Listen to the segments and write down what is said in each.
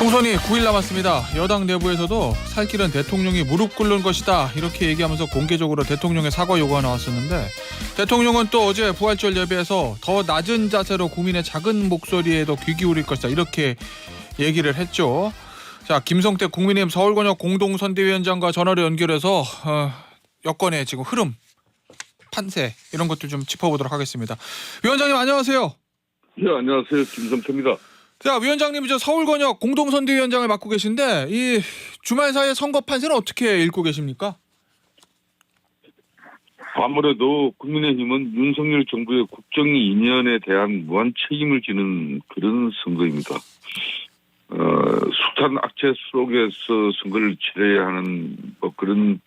총선이 9일 남았습니다. 여당 내부에서도 살 길은 대통령이 무릎 꿇는 것이다 이렇게 얘기하면서 공개적으로 대통령의 사과 요구가 나왔었는데, 대통령은 또 어제 부활절 예배에서 더 낮은 자세로 국민의 작은 목소리에도 귀 기울일 것이다 이렇게 얘기를 했죠. 자, 김성태 국민의힘 서울권역 공동선대위원장과 전화로 연결해서 여권의 지금 흐름, 판세 이런 것들 좀 짚어보도록 하겠습니다. 위원장님 안녕하세요. 네, 안녕하세요. 김성태입니다. 자, 위원장님이 저 서울권역 공동선대위원장을 맡고 계신데 이 주말 사이의 선거 판세는 어떻게 읽고 계십니까? 아무래도 국민의힘은 윤석열 정부의 국정 이념에 대한 무한 책임을 지는 그런 선거입니다. 숱한 악재 속에서 선거를 치러야 하는 뭐 그런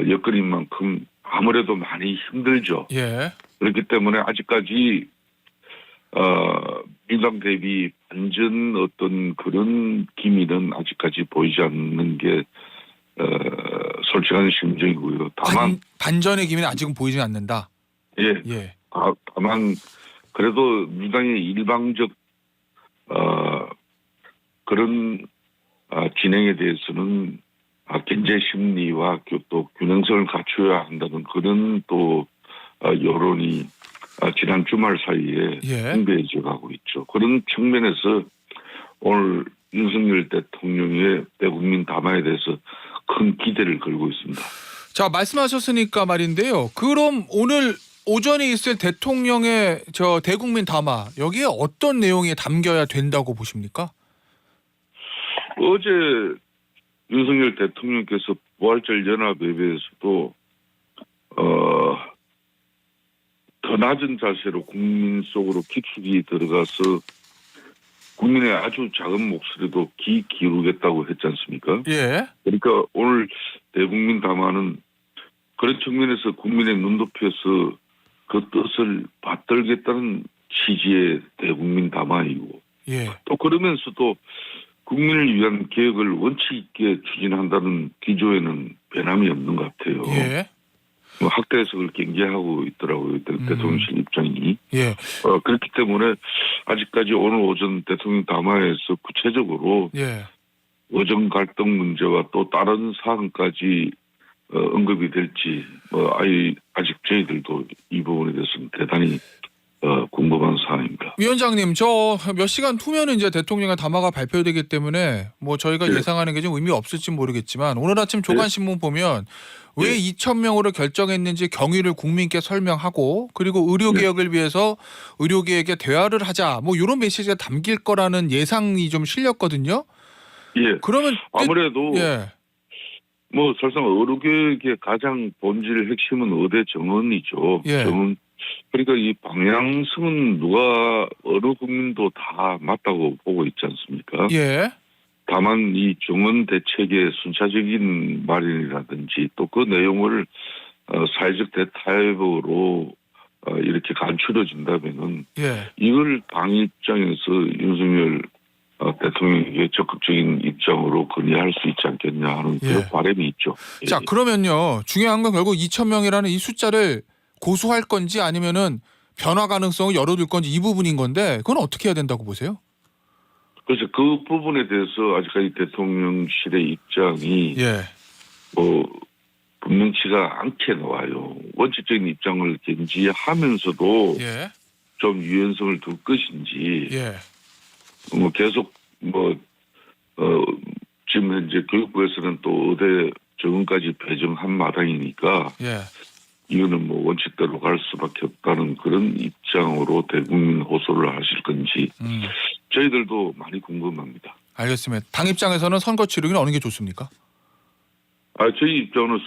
여건인 만큼 아무래도 많이 힘들죠. 예. 그렇기 때문에 아직까지 민당 대비 반전 어떤 그런 기미는 아직까지 보이지 않는 게 솔직한 심정이고요. 다만 반전의 기미는 아직은 보이지 않는다. 예. 다만 그래도 민당의 일방적 그런 진행에 대해서는 견제 심리와 또 균형성을 갖춰야 한다는 그런 또 여론이 지난 주말 사이에 풍부해져 가고 있죠. 그런 측면에서 오늘 윤석열 대통령의 대국민 담화에 대해서 큰 기대를 걸고 있습니다. 자, 말씀하셨으니까 말인데요. 그럼 오늘 오전에 있을 대통령의 저 대국민 담화, 여기에 어떤 내용이 담겨야 된다고 보십니까? 어제 윤석열 대통령께서 부활절 연합 예배에서도 더 낮은 자세로 국민 속으로 깊숙이 들어가서 국민의 아주 작은 목소리도 귀 기울이겠다고 했지 않습니까? 예. 그러니까 오늘 대국민 담화는 그런 측면에서 국민의 눈높이에서 그 뜻을 받들겠다는 취지의 대국민 담화이고, 또 그러면서도 국민을 위한 개혁을 원칙 있게 추진한다는 기조에는 변함이 없는 것 같아요. 학대에서 그걸 경계하고 있더라고요. 대통령실 입장이. 그렇기 때문에 아직까지 오늘 오전 대통령 담화에서 구체적으로 의정 갈등 문제와 또 다른 사안까지 언급이 될지 아직 저희들도 이 부분에 대해서는 대단히 궁금한 사안입니다. 위원장님, 저 몇 시간 후면은 이제 대통령의 담화가 발표되기 때문에 뭐 저희가 예상하는 게 좀 의미 없을지 모르겠지만, 오늘 아침 조간신문 보면 왜 2,000명으로 결정했는지 경위를 국민께 설명하고, 그리고 의료개혁을 위해서 의료계에게 대화를 하자, 뭐 이런 메시지가 담길 거라는 예상이 좀 실렸거든요. 그러면 아무래도 뭐 사실상 의료개혁의 가장 본질 핵심은 의대 정원이죠. 정원. 그러니까 이 방향성은 누가 어느 국민도 다 맞다고 보고 있지 않습니까? 다만 이 정원 대책의 순차적인 마련이라든지 또 그 내용을 사회적 대타협으로 이렇게 간추려진다면은 이걸 당 입장에서 윤석열 대통령에게 적극적인 입장으로 건의할 수 있지 않겠냐 하는 그런 바람이 있죠. 자, 그러면요, 중요한 건 결국 2,000명이라는 이 숫자를 고수할 건지 아니면은 변화 가능성을 열어둘 건지 이 부분인 건데, 그건 어떻게 해야 된다고 보세요? 그래서 그 부분에 대해서 아직까지 대통령실의 입장이 분명치가 않게 나와요. 원칙적인 입장을 견지하면서도 좀 유연성을 둘 것인지, 뭐 계속 지금 현재 교육부에서는 또 의대 정원까지 배정한 마당이니까 이거는 뭐 원칙대로 갈 수밖에 없다는 그런 입장으로 대국민 호소를 하실 건지 저희들도 많이 궁금합니다. 알겠습니다. 당 입장에서는 선거 치르기는 어느 게 좋습니까? 저희 입장은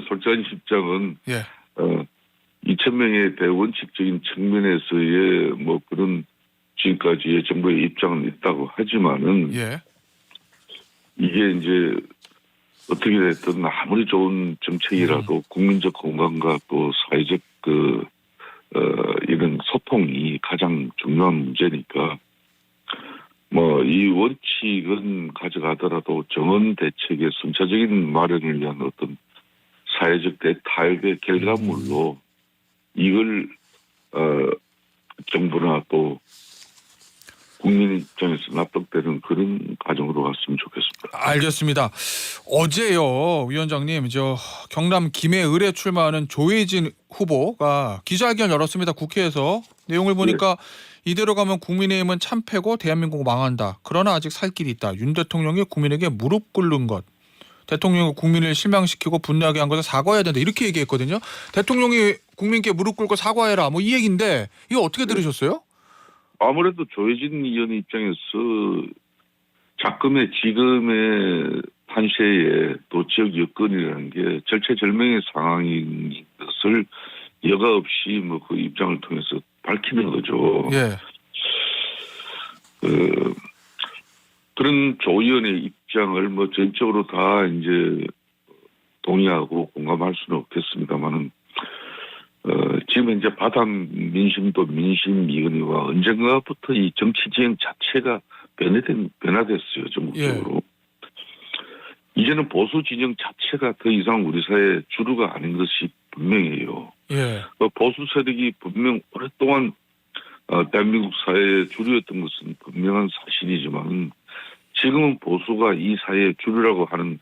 솔직한 입장은 2,000명의 대원칙적인 측면에서의 뭐 그런 지금까지의 정부의 입장은 있다고 하지만은 이게 이제 어떻게 됐든 아무리 좋은 정책이라도 국민적 공감과 또 사회적 이런 소통이 가장 중요한 문제니까 뭐 이 원칙은 가져가더라도 정원 대책의 순차적인 마련을 위한 어떤 사회적 대타협의 결과물로 이걸 정부나 또 국민 입장에서 납득되는 그런 과정을 알겠습니다. 어제요, 위원장님, 경남 김해을에 출마하는 조혜진 후보가 기자회견 열었습니다. 국회에서. 내용을 보니까 이대로 가면 국민의힘은 참패고 대한민국 망한다. 그러나 아직 살 길이 있다. 윤 대통령이 국민에게 무릎 꿇는 것. 대통령이 국민을 실망시키고 분노하게 한 것을 사과해야 된다. 이렇게 얘기했거든요. 대통령이 국민께 무릎 ቁ고 사과해라. 뭐 이 얘기인데 이거 어떻게 들으셨어요? 아무래도 조혜진 의원 입장에서 지금의 판세에 또 지역 여건이라는 게 절체절명의 상황인 것을 여과 없이 뭐 그 입장을 통해서 밝히는 거죠. 예. 그런 조 의원의 입장을 뭐 전적으로 다 이제 동의하고 공감할 수는 없겠습니다만은 지금 이제 바닥 민심도 민심이거니와 언젠가부터 이 정치 지형 자체가 변화됐어요, 전국적으로. 이제는 보수 진영 자체가 더 이상 우리 사회의 주류가 아닌 것이 분명해요. 보수 세력이 분명 오랫동안 대한민국 사회의 주류였던 것은 분명한 사실이지만 지금은 보수가 이 사회의 주류라고 하는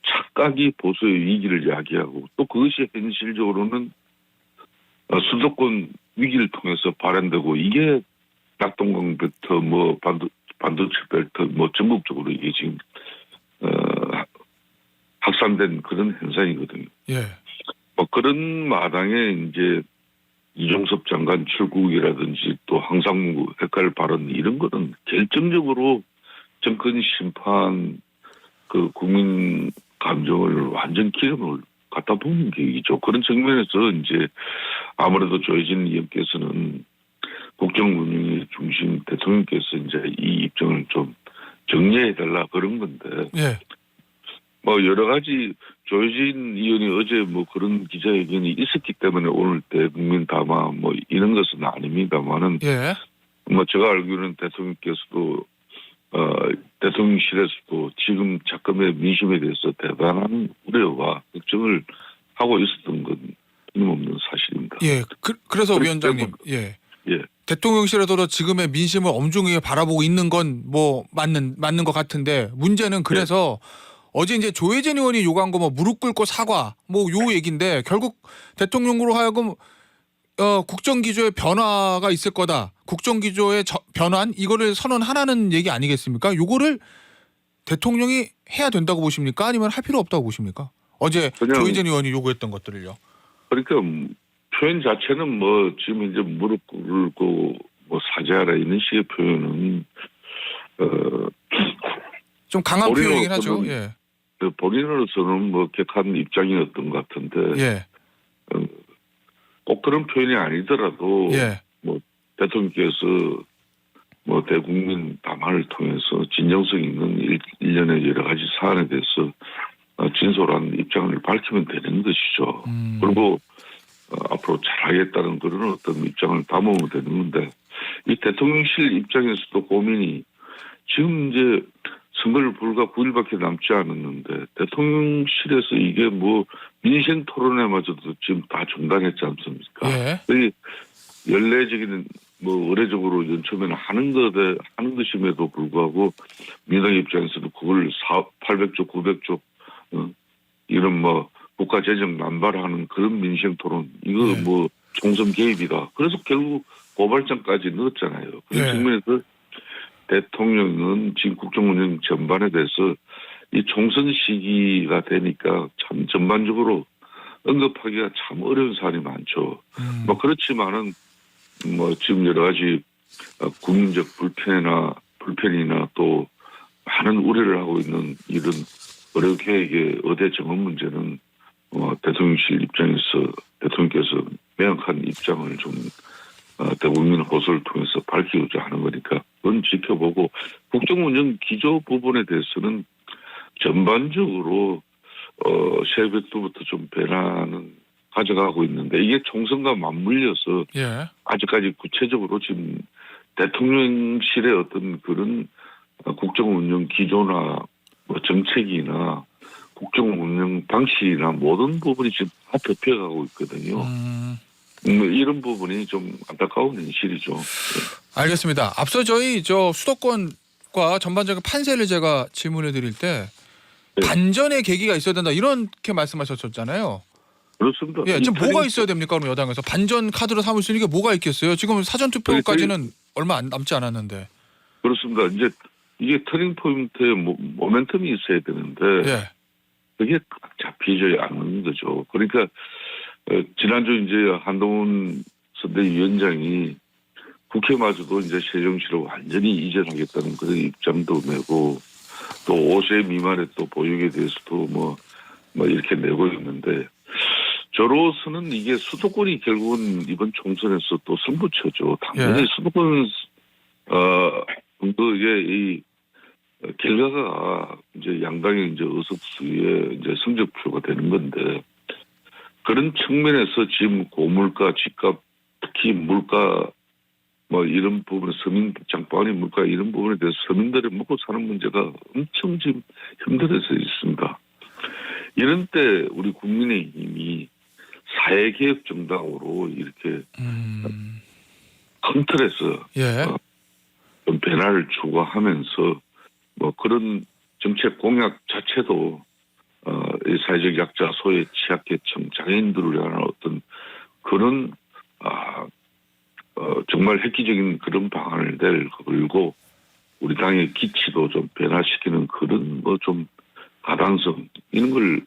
착각이 보수의 위기를 야기하고 또 그것이 현실적으로는 수도권 위기를 통해서 발현되고 이게 낙동강 벨트 뭐 반도체 벨트 뭐 전국적으로 이게 지금 확산된 그런 현상이거든요. 뭐 그런 마당에 이제 이종섭 장관 출국이라든지 또 황상무 헷갈 발언 이런 거는 결정적으로 정권 심판 그 국민 감정을 완전 기름을 갖다 붓는 계획이죠. 그런 측면에서 이제 아무래도 조혜진 의원께서는 국정운영의 중심 대통령께서 이제 이 입장을 좀 정리해달라 그런 건데. 뭐 여러 가지 조혜진 의원이 어제 뭐 그런 기자회견이 있었기 때문에 오늘 대국민 담화 뭐 이런 것은 아닙니다만은. 뭐 제가 알기로는 대통령께서도 대통령실에서도 지금 작금의 민심에 대해서 대단한 우려와 걱정을 하고 있었던 건 틀림없는 사실입니다. 그래서 위원장님, 대통령실에서도 지금의 민심을 엄중하게 바라보고 있는 건 뭐 맞는 것 같은데 문제는 그래서 어제 이제 조혜진 의원이 요구한 거 뭐 무릎 꿇고 사과 뭐 요 얘기인데 결국 대통령으로 하여금 국정기조의 변화가 있을 거다. 국정기조의 변환 이거를 선언하라는 얘기 아니겠습니까? 요거를 대통령이 해야 된다고 보십니까? 아니면 할 필요 없다고 보십니까? 어제 조혜진 의원이 요구했던 것들을요. 그러니까 표현 자체는 뭐 지금 이제 무릎 꿇고 뭐 사죄하라 이런 식의 표현은 좀 강한 표현이긴 하죠. 본인으로서는 뭐 객한 입장이었던 것 같은데 꼭 그런 표현이 아니더라도 뭐 대통령께서 뭐 대국민 담화를 통해서 진정성 있는 일련의 여러 가지 사안에 대해서 진솔한 입장을 밝히면 되는 것이죠. 그리고 앞으로 잘하겠다는 그런 어떤 입장을 담으면 되는 건데 이 대통령실 입장에서도 고민이 지금 이제 선거를 불과 9일밖에 남지 않았는데 대통령실에서 이게 뭐 민생 토론회마저도 지금 다 중단했지 않습니까? 연례적인 뭐 의례적으로 연초에는 하는 것임에도 불구하고 민당 입장에서도 그걸 800조 900조 이런 뭐 국가 재정 남발하는 그런 민생 토론 이거 뭐 총선 개입이다. 그래서 결국 고발장까지 넣었잖아요. 그런 측면에서 대통령은 지금 국정운영 전반에 대해서 이 총선 시기가 되니까 참 전반적으로 언급하기가 참 어려운 사안이 많죠. 뭐 그렇지만은 뭐 지금 여러 가지 국민적 불편이나 또 많은 우려를 하고 있는 이런 의료 계획의 의대 정원 문제는 대통령실 입장에서 대통령께서 명확한 입장을 좀 대국민 호소를 통해서 밝히고자 하는 거니까 그건 지켜보고 국정운영 기조 부분에 대해서는 전반적으로 새벽부터 좀 변화는 가져가고 있는데 이게 총선과 맞물려서 아직까지 구체적으로 지금 대통령실의 어떤 그런 국정운영 기조나 뭐 정책이나 국정운영 방식이나 모든 부분이 지금 다 덮여가고 있거든요. 이런 부분이 좀 안타까운 현실이죠. 알겠습니다. 앞서 저희 수도권과 전반적인 판세를 제가 질문을 드릴 때 네. 반전의 계기가 있어야 된다 이렇게 말씀하셨잖아요. 그렇습니다. 예, 지금 뭐가 있어야 됩니까? 그럼 여당에서 반전 카드로 삼을 수 있는 게 뭐가 있겠어요? 지금 사전 투표까지는 얼마 남지 않았는데. 그렇습니다. 이제 이게 터닝 포인트에 모멘텀이 있어야 되는데 예. 그게 잡히지 않는 거죠. 그러니까 지난주 이제 한동훈 선대위원장이 국회마저도 이제 세종시로 완전히 이전하겠다는 그런 입장도 내고 또 5세 미만의 또 보육에 대해서도 뭐 이렇게 내고 있는데 저로서는 이게 수도권이 결국은 이번 총선에서 또 승부처죠. 당연히 예. 수도권 선거의 이 결과가 이제 양당의 이제 의석수의 이제 성적표가 되는 건데 그런 측면에서 지금 고물가, 집값, 특히 물가 뭐 이런 부분에 서민 장바구니 물가 이런 부분에 대해서 서민들이 먹고 사는 문제가 엄청 지금 힘들어져 있습니다. 이런 때 우리 국민의힘이 사회개혁 정당으로 이렇게 큰 틀에서 예. 좀 변화를 추구하면서 뭐 그런 정책 공약 자체도 이 사회적 약자, 소외, 취약계층, 장애인들을 위한 어떤 그런 정말 획기적인 그런 방안을 내걸고 우리 당의 기치도 좀 변화시키는 그런 뭐 좀 가당성 이런 걸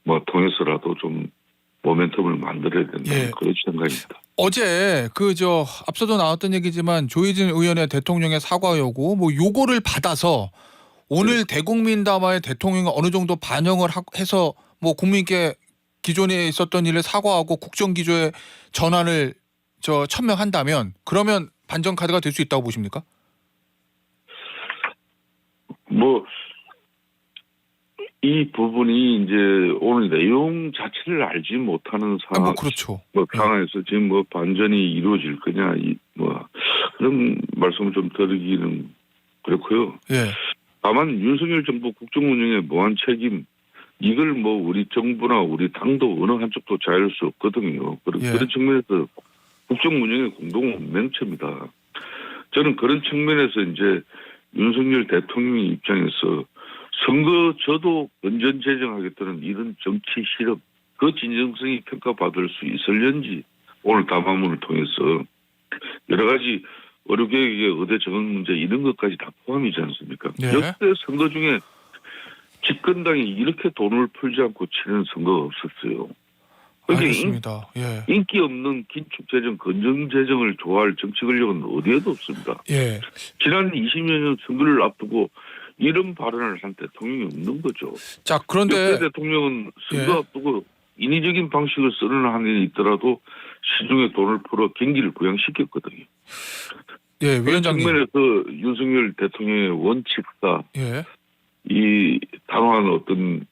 뭐 통해서라도 좀 모멘텀을 만들어야 된다는 예. 그런 생각입니다. 어제 앞서도 나왔던 얘기지만 조희진 의원의 대통령의 사과 요구 뭐 요거를 받아서 오늘 대국민 담화에 대통령이 어느 정도 반영을 해서 뭐 국민께 기존에 있었던 일을 사과하고 국정기조의 전환을 천명한다면 그러면 반전 카드가 될 수 있다고 보십니까? 뭐 이 부분이 이제 오늘 내용 자체를 알지 못하는 상황, 그렇죠. 상황에서 지금 뭐 반전이 이루어질 거냐, 그런 말씀을 좀 드리기는 그렇고요. 예. 다만 윤석열 정부 국정 운영에 무한 책임, 이걸 뭐 우리 정부나 우리 당도 어느 한쪽도 자유할 수 없거든요. 그런 측면에서 국정 운영의 공동 운명체입니다. 저는 그런 측면에서 이제 윤석열 대통령의 입장에서 선거 저도 원전 재정하겠다는 이런 정치 실험, 그 진정성이 평가받을 수 있을는지 오늘 담화문을 통해서 여러 가지 의료개혁의 의대 정원 문제 이런 것까지 다 포함이지 않습니까? 네. 역대 선거 중에 집권당이 이렇게 돈을 풀지 않고 치는 선거가 없었어요. 알겠습니다. 예. 인기 없는 긴축재정, 건전재정을 좋아할 정치 권력은 어디에도 없습니다. 예. 지난 20여 년 선거를 앞두고 이런 발언을 한 대통령이 없는 거죠. 자, 그런데 역대 대통령은 선거 앞두고 인위적인 방식을 쓰는 한이 있더라도 시중에 돈을 풀어 경기를 부양시켰거든요. 예, 위원장님. 그런 측면에서 윤석열 대통령의 원칙과 이 단호한 어떤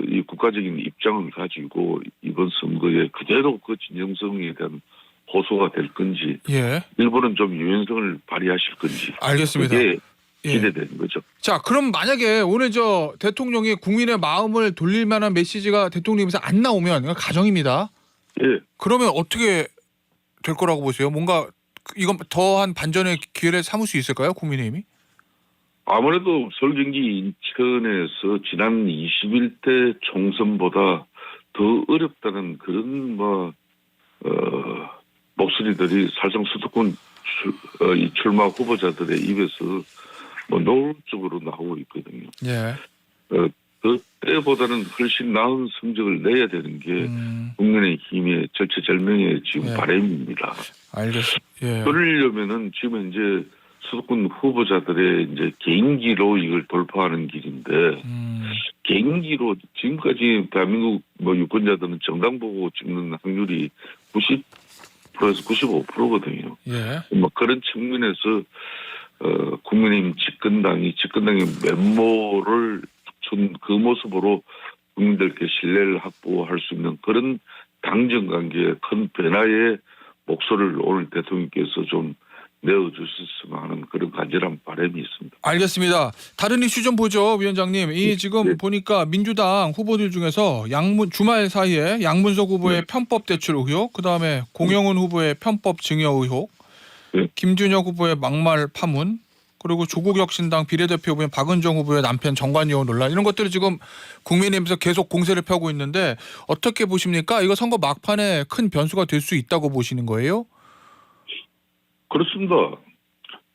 이 국가적인 입장을 가지고 이번 선거에 그대로 그 진정성에 대한 호소가 될 건지 일부는 좀 유연성을 발휘하실 건지 알겠습니다. 그게 기대되는 거죠. 자, 그럼 만약에 오늘 대통령이 국민의 마음을 돌릴 만한 메시지가 대통령에서 안 나오면 가정입니다. 예. 그러면 어떻게 될 거라고 보세요? 뭔가 이건 더한 반전의 기회를 삼을 수 있을까요? 국민의힘이? 아무래도 서울 경기 인천에서 지난 21대 총선보다 더 어렵다는 그런 목소리들이 사실상 수도권 출마 후보자들의 입에서 노골적으로 나오고 있거든요. 예. 그때보다는 훨씬 나은 성적을 내야 되는 게 국민의힘의 절체절명의 지금 바람입니다. 알겠습니다. 예. 그러려면은 지금 현재 수도권 후보자들의 이제 개인기로 이걸 돌파하는 길인데 개인기로 지금까지 대한민국 유권자들은 정당 보고 찍는 확률이 90%에서 95%거든요. 예. 그런 측면에서 국민의힘 집권당의 면모를 준 그 모습으로 국민들께 신뢰를 확보할 수 있는 그런 당정 관계의 큰 변화의 목소리를 오늘 대통령께서 좀 내어주셨으면 하는 그런 간절한 바람이 있습니다. 알겠습니다. 다른 이슈 좀 보죠, 위원장님. 지금 보니까 민주당 후보들 중에서 주말 사이에 양문석 후보의 편법 대출 의혹, 그다음에 공영훈 후보의 편법 증여 의혹, 김준혁 후보의 막말 파문, 그리고 조국혁신당 비례대표 후보인 박은정 후보의 남편 정관용 논란 이런 것들을 지금 국민의힘에서 계속 공세를 펴고 있는데 어떻게 보십니까? 이거 선거 막판에 큰 변수가 될 수 있다고 보시는 거예요? 그렇습니다.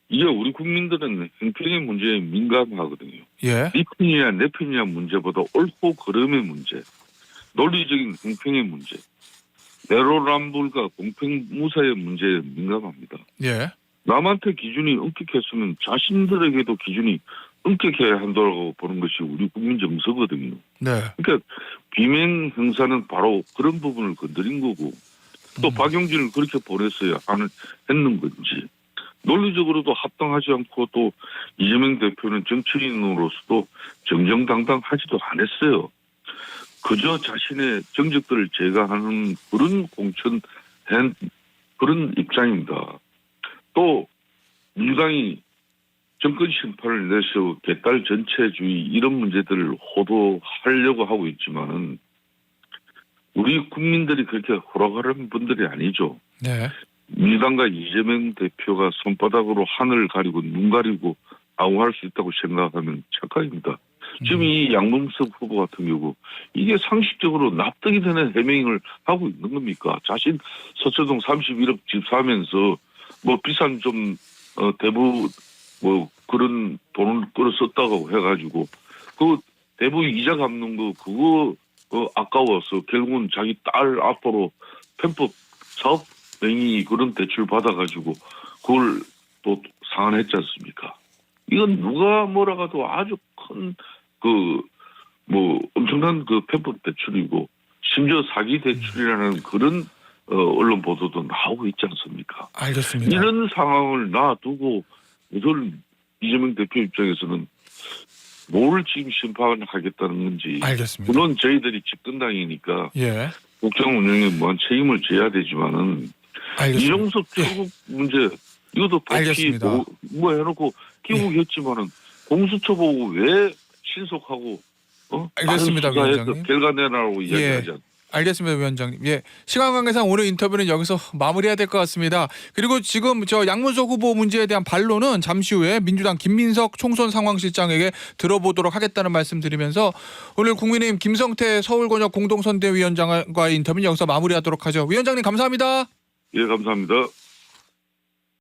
이게 우리 국민들은 행평의 문제에 민감하거든요. 예. 네 편이냐 내 편이냐 문제보다 옳고 그름의 문제, 논리적인 공평의 문제, 내로남불과 공평무사의 문제에 민감합니다. 예. 남한테 기준이 엄격했으면 자신들에게도 기준이 엄격해야 한다고 보는 것이 우리 국민 정서거든요. 네. 그러니까 비명 행사는 바로 그런 부분을 건드린 거고 또 박용진을 그렇게 보냈어야 했는 건지 논리적으로도 합당하지 않고 또 이재명 대표는 정치인으로서도 정정당당하지도 않았어요. 그저 자신의 정적들을 제거하는 그런 공천한 그런 입장입니다. 또 민주당이 정권 심판을 내서 개딸 전체주의 이런 문제들을 호도하려고 하고 있지만은 우리 국민들이 그렇게 호락호락한 분들이 아니죠. 네. 민주당과 이재명 대표가 손바닥으로 하늘을 가리고 눈 가리고 아우할 수 있다고 생각하면 착각입니다. 지금 이 양봉석 후보 같은 경우 이게 상식적으로 납득이 되는 해명을 하고 있는 겁니까? 자신 서초동 31억 집 사면서 뭐 비싼 좀 대부 뭐 그런 돈을 끌어 썼다고 해가지고 그 대부 이자 갚는 거 그거 아까워서 결국은 자기 딸 앞으로 편법 사업 명의 그런 대출 받아가지고 그걸 또 상환했지 않습니까? 이건 누가 뭐라 가도 아주 큰 뭐 엄청난 그 편법 대출이고 심지어 사기 대출이라는 그런 언론 보도도 나오고 있지 않습니까? 알겠습니다. 이런 상황을 놔두고 이걸 이재명 대표 입장에서는 뭘 지금 심판하겠다는 건지. 알겠습니다. 물론 저희들이 집권당이니까 예. 국정 운영에 무한 책임을 져야 되지만은 알겠습니다. 이종섭 출국 문제 이것도 알겠습니다. 뭐 해놓고 기국했지만은 공수처 보고 왜 신속하고 알겠습니다, 위원장님. 결과 내라고 이야기하지 않습니까? 알겠습니다, 위원장님. 예. 시간 관계상 오늘 인터뷰는 여기서 마무리해야 될 것 같습니다. 그리고 지금 저 양문석 후보 문제에 대한 반론은 잠시 후에 민주당 김민석 총선 상황실장에게 들어보도록 하겠다는 말씀드리면서 오늘 국민의힘 김성태 서울권역 공동선대위원장과의 인터뷰는 여기서 마무리하도록 하죠. 위원장님 감사합니다. 예, 감사합니다.